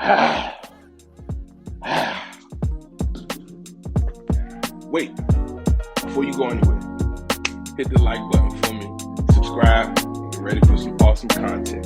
Wait, before you go anywhere, hit the like button for me, subscribe, get ready for some awesome content.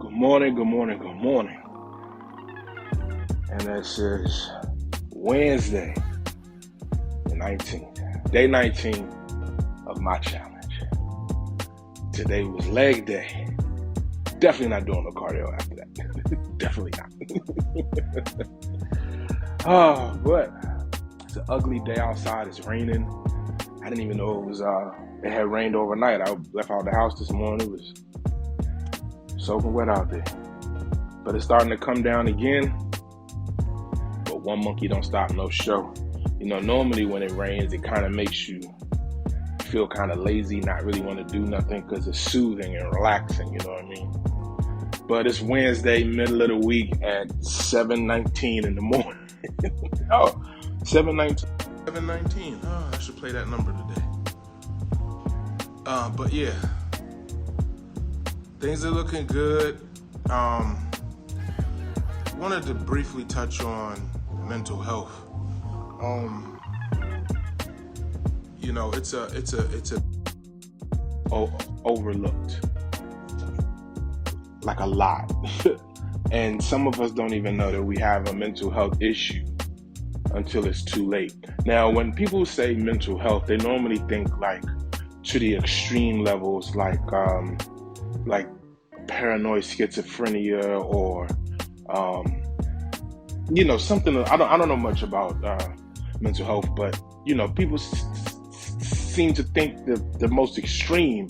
Good morning, good morning, good morning. And this is Wednesday, the 19th, day 19 of my challenge. Today was leg day. Definitely not doing no cardio after that. Definitely not. But it's an ugly day outside. It's raining. I didn't even know it had rained overnight. I left out the house this morning. It was soaking wet out there. But it's starting to come down again. But one monkey don't stop no show. You know, normally when it rains, it kind of makes you feel kind of lazy, not really want to do nothing because it's soothing and relaxing, you know what I mean? But it's Wednesday, middle of the week at 7:19 in the morning. 7:19. 7:19. Oh, I should play that number today. But yeah, things are looking good. Wanted to briefly touch on mental health. You know, it's overlooked, like a lot. And some of us don't even know that we have a mental health issue until it's too late. Now, when people say mental health, they normally think like to the extreme levels, like paranoid schizophrenia or you know, something. I don't know much about mental health, but you know, people seem to think the most extreme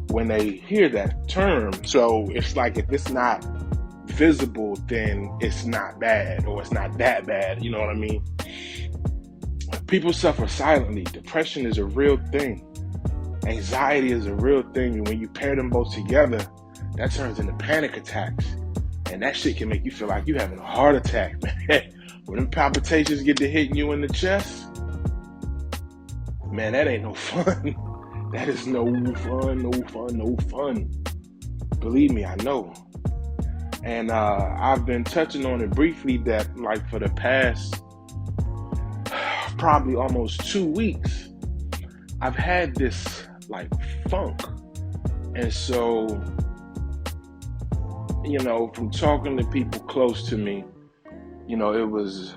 when they hear that term. So it's like, if it's not visible, then it's not bad, or it's not that bad. You know what I mean? People suffer silently. Depression is a real thing. Anxiety is a real thing. And when you pair them both together, that turns into panic attacks. And that shit can make you feel like you're having a heart attack, man. When them palpitations get to hitting you in the chest, man, that ain't no fun. That is no fun. Believe me, I know. And I've been touching on it briefly that, like, for the past probably almost 2 weeks, I've had this, like, funk. And so, you know, from talking to people close to me, you know, it was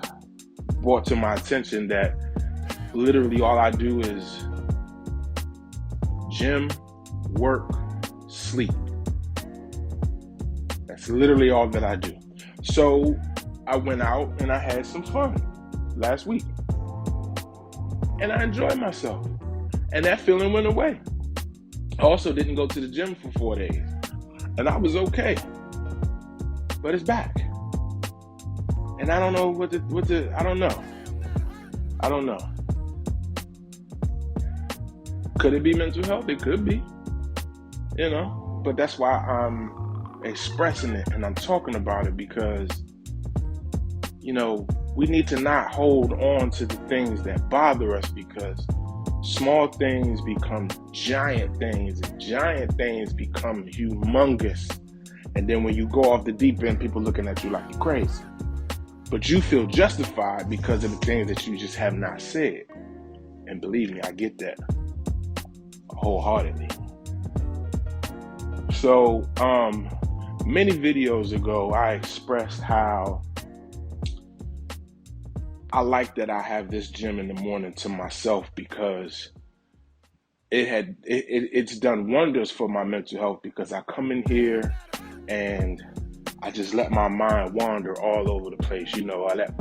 brought to my attention that literally all I do is gym, work, sleep. That's literally all that I do. So I went out and I had some fun last week. And I enjoyed myself. And that feeling went away. I also didn't go to the gym for 4 days. And I was okay. But it's back. And I don't know I don't know. Could it be mental health? It could be, you know, but that's why I'm expressing it and I'm talking about it, because, you know, we need to not hold on to the things that bother us, because small things become giant things and giant things become humongous. And then when you go off the deep end, people looking at you like you're crazy. But you feel justified because of the things that you just have not said. And believe me, I get that wholeheartedly. So, many videos ago, I expressed how I like that I have this gym in the morning to myself, because it's done wonders for my mental health, because I come in here and I just let my mind wander all over the place. You know, I let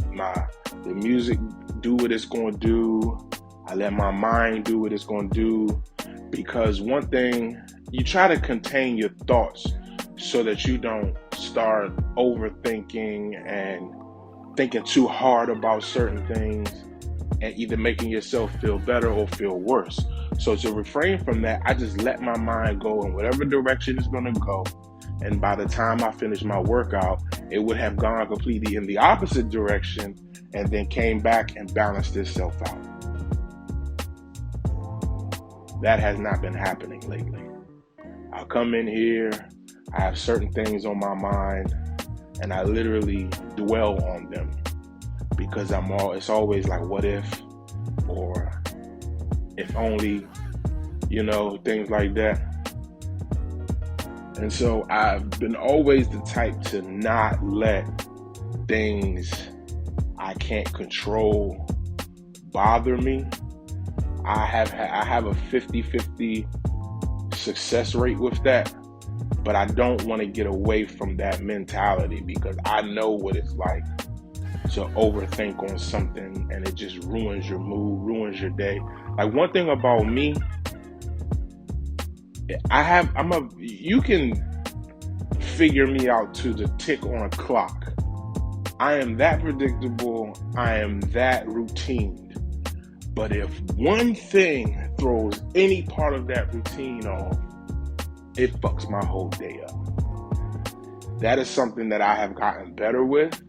the music do what it's going to do. I let my mind do what it's going to do. Because one thing, you try to contain your thoughts so that you don't start overthinking and thinking too hard about certain things and either making yourself feel better or feel worse. So to refrain from that, I just let my mind go in whatever direction it's going to go. And by the time I finish my workout, it would have gone completely in the opposite direction and then came back and balanced itself out. That has not been happening lately. I come in here, I have certain things on my mind, and I literally dwell on them because it's always like, what if, or if only, things like that. And so I've been always the type to not let things I can't control bother me. I have a 50-50 success rate with that, but I don't want to get away from that mentality because I know what it's like to overthink on something and it just ruins your mood, ruins your day. Like, one thing about me, you can figure me out to the tick on a clock. I am that predictable, I am that routine. But if one thing throws any part of that routine off, it fucks my whole day up. That is something that I have gotten better with,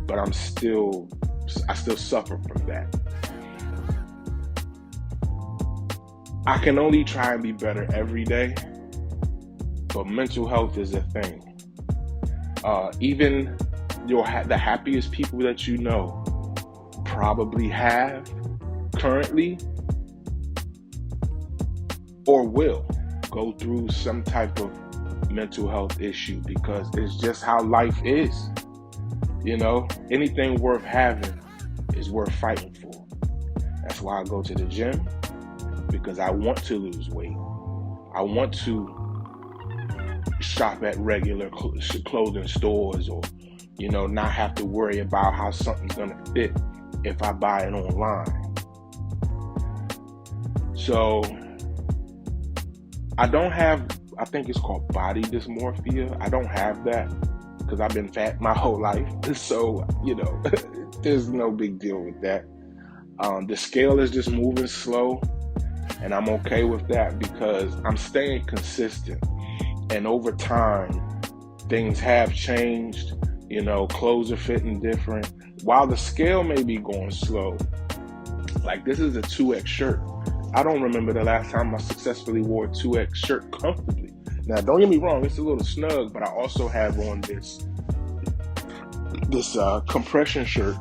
but I still suffer from that. I can only try and be better every day, but mental health is a thing. Even the happiest people that you know probably have currently or will go through some type of mental health issue because it's just how life is. Anything worth having is worth fighting for. That's why I go to the gym, because I want to lose weight. I want to shop at regular clothing stores, or not have to worry about how something's gonna fit if I buy it online. So I think it's called body dysmorphia. I don't have that because I've been fat my whole life. So, there's no big deal with that. The scale is just moving slow, and I'm okay with that because I'm staying consistent. And over time, things have changed. Clothes are fitting different. While the scale may be going slow, like, this is a 2X shirt. I don't remember the last time I successfully wore a 2X shirt comfortably. Now, don't get me wrong, it's a little snug, but I also have on this compression shirt,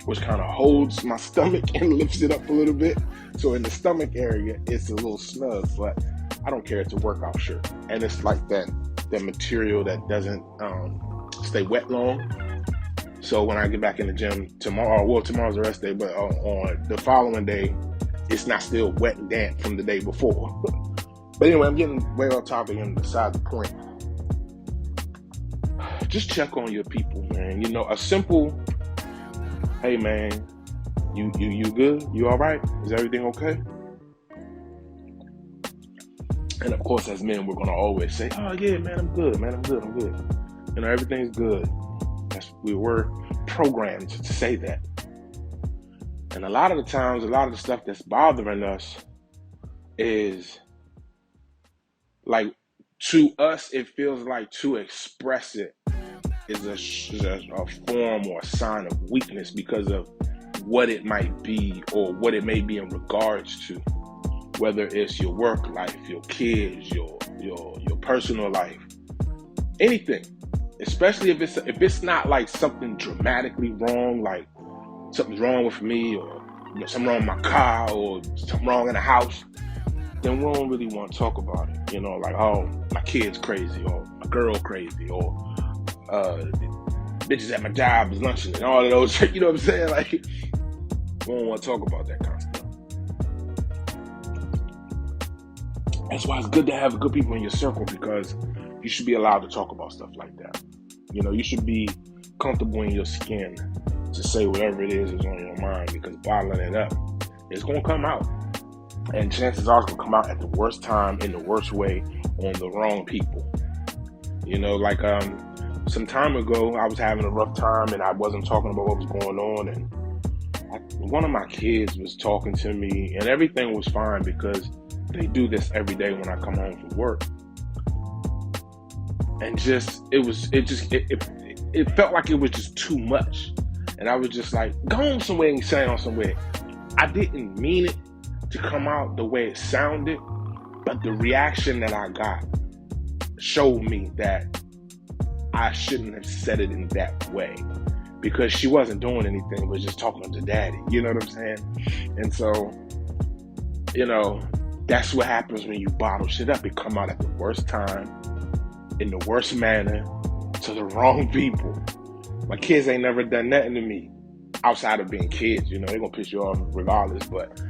which kind of holds my stomach and lifts it up a little bit. So in the stomach area, it's a little snug, but I don't care. It's a workout shirt. And it's like that material that doesn't stay wet long. So when I get back in the gym tomorrow's the rest day, but on the following day, it's not still wet and damp from the day before. But anyway, I'm getting way off topic and beside the point. Just check on your people, man. A simple, hey man, you good? You all right? Is everything okay? And of course, as men, we're gonna always say, oh yeah, man, I'm good, man, I'm good. Everything's good. We were programmed to say that. And a lot of the times, a lot of the stuff that's bothering us is, like, to us, it feels like to express it is a form or a sign of weakness because of what it might be or what it may be in regards to, whether it's your work life, your kids, your personal life, anything. Especially if it's not like something dramatically wrong, like something's wrong with me, or something wrong with my car, or something wrong in the house, then we don't really want to talk about it. Like, oh, my kid's crazy, or my girl crazy, or bitches at my job is lunching, and all of those. You know what I'm saying? Like, we don't want to talk about that kind of stuff. That's why it's good to have good people in your circle, because you should be allowed to talk about stuff like that. You should be comfortable in your skin to say whatever it is on your mind, because bottling it up, it's going to come out. And chances are it's going to come out at the worst time, in the worst way, on the wrong people. Like some time ago, I was having a rough time and I wasn't talking about what was going on. And one of my kids was talking to me, and everything was fine because they do this every day when I come home from work. And it felt like it was just too much. And I was just like, go on somewhere and say on somewhere. I didn't mean it to come out the way it sounded, But the reaction that I got showed me that I shouldn't have said it in that way, because she wasn't doing anything, was just talking to daddy. You know what I'm saying? And so, that's what happens when you bottle shit up. It come out at the worst time, in the worst manner, to the wrong people. My kids ain't never done nothing to me outside of being kids. They're gonna piss you off regardless, but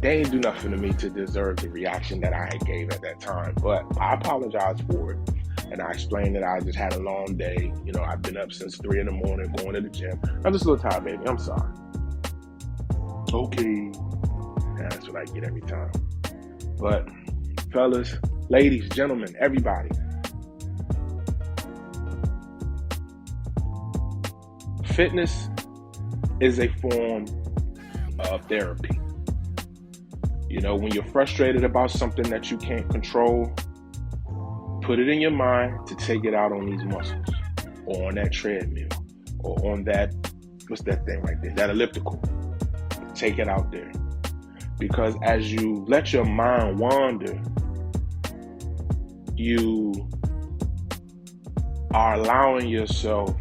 they ain't do nothing to me to deserve the reaction that I gave at that time. But I apologize for it. And I explained that I just had a long day. I've been up since 3 a.m. going to the gym. I'm just a little tired, baby. I'm sorry. Okay. Yeah, that's what I get every time. But fellas, ladies, gentlemen, everybody, fitness is a form of therapy. When you're frustrated about something that you can't control, put it in your mind to take it out on these muscles, or on that treadmill, or on that, what's that thing right there, that elliptical. Take it out there. Because as you let your mind wander, you are allowing yourself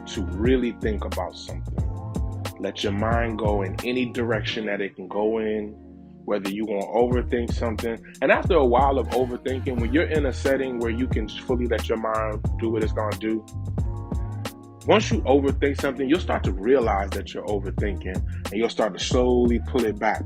to really think about something. Let your mind go in any direction that it can go in, whether you want to overthink something. And after a while of overthinking, when you're in a setting where you can fully let your mind do what it's going to do, once you overthink something, you'll start to realize that you're overthinking, and you'll start to slowly pull it back.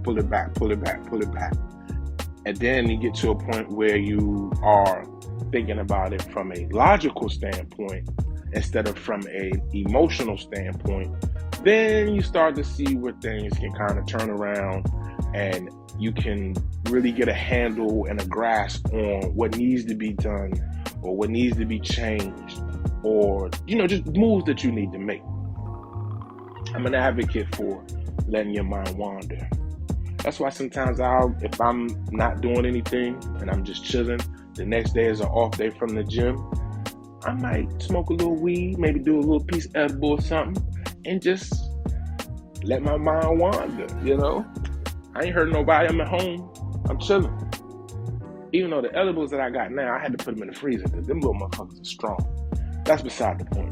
And then you get to a point where you are thinking about it from a logical standpoint instead of from an emotional standpoint. Then you start to see where things can kind of turn around, and you can really get a handle and a grasp on what needs to be done, or what needs to be changed, or, just moves that you need to make. I'm an advocate for letting your mind wander. That's why sometimes if I'm not doing anything and I'm just chilling, the next day is an off day from the gym, I might smoke a little weed, maybe do a little piece of edible or something, and just let my mind wander, I ain't hurt nobody. I'm at home. I'm chilling. Even though the edibles that I got now, I had to put them in the freezer because them little motherfuckers are strong. That's beside the point.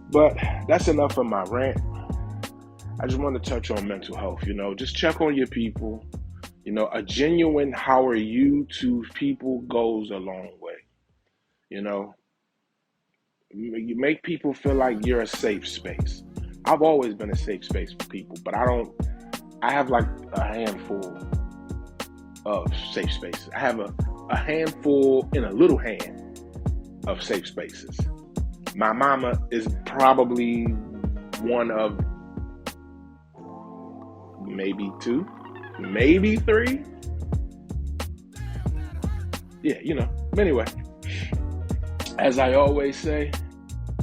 But that's enough of my rant. I just want to touch on mental health. Just check on your people. A genuine how are you to people goes a long way. You make people feel like you're a safe space. I've always been a safe space for people, but I have like a handful of safe spaces. I have a handful in a little hand of safe spaces. My mama is probably one of maybe 2, maybe 3. Yeah, Anyway, as I always say,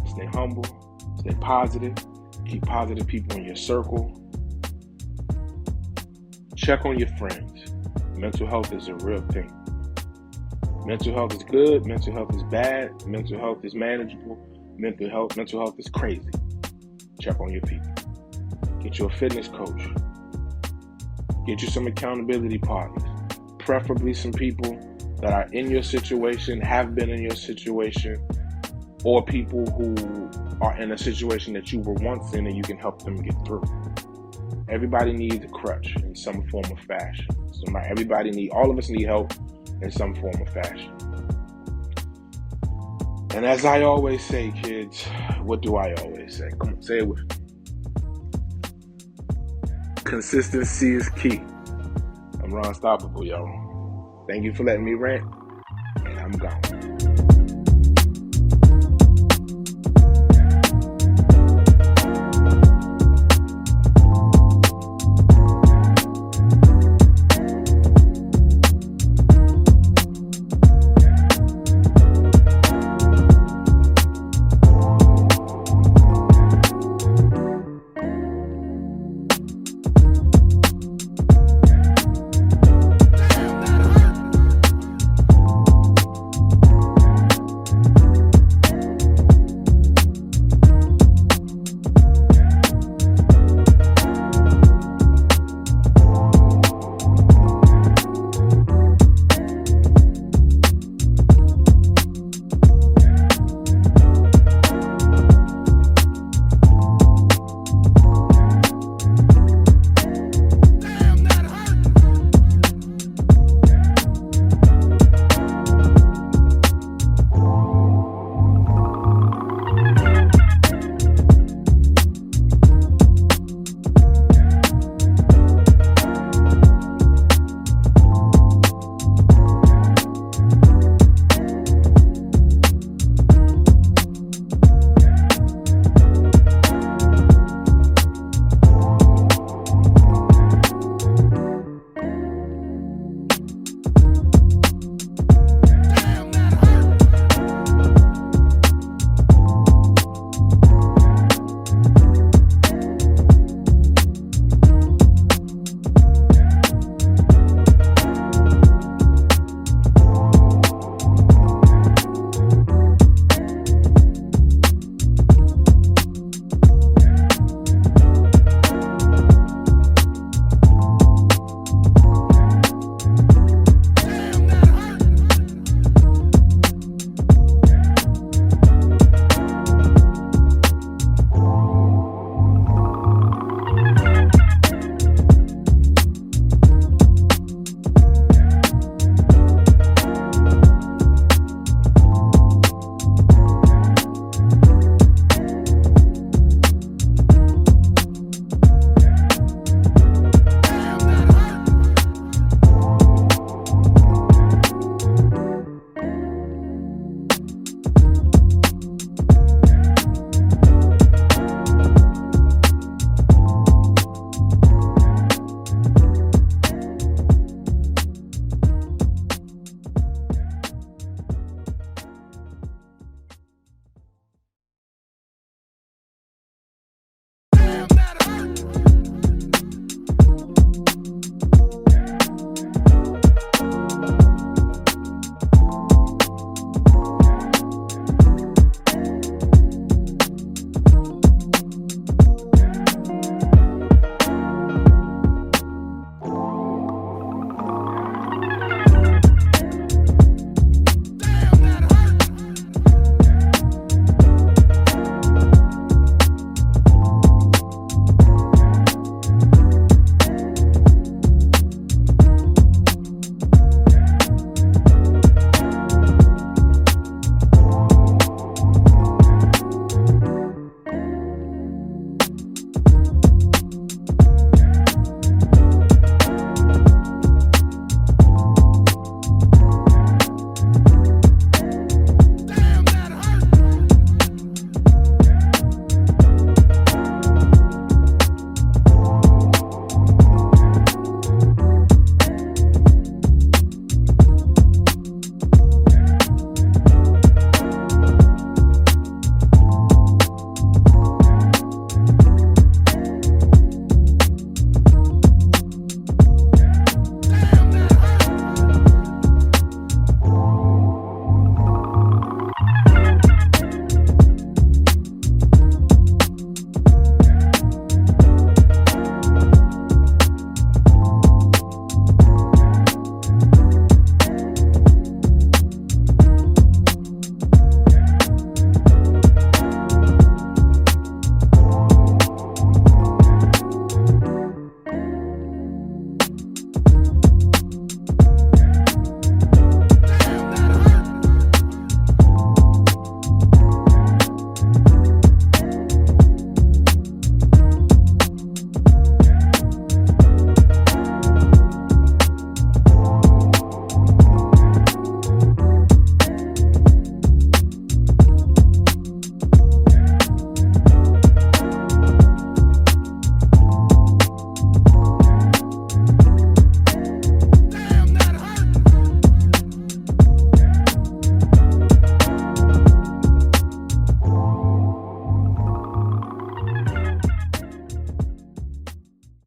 stay humble, stay positive, keep positive people in your circle. Check on your friends. Mental health is a real thing. Mental health is good. Mental health is bad. Mental health is manageable. Mental health is crazy. Check on your people. Get you a fitness coach. Get you some accountability partners. Preferably some people that are in your situation, have been in your situation, or people who are in a situation that you were once in and you can help them get through. Everybody needs a crutch in some form of fashion. All of us need help in some form of fashion. And as I always say, kids, what do I always say? Come on, say it with me. Consistency is key. I'm Ron Stoppable, y'all. Thank you for letting me rant, and I'm gone.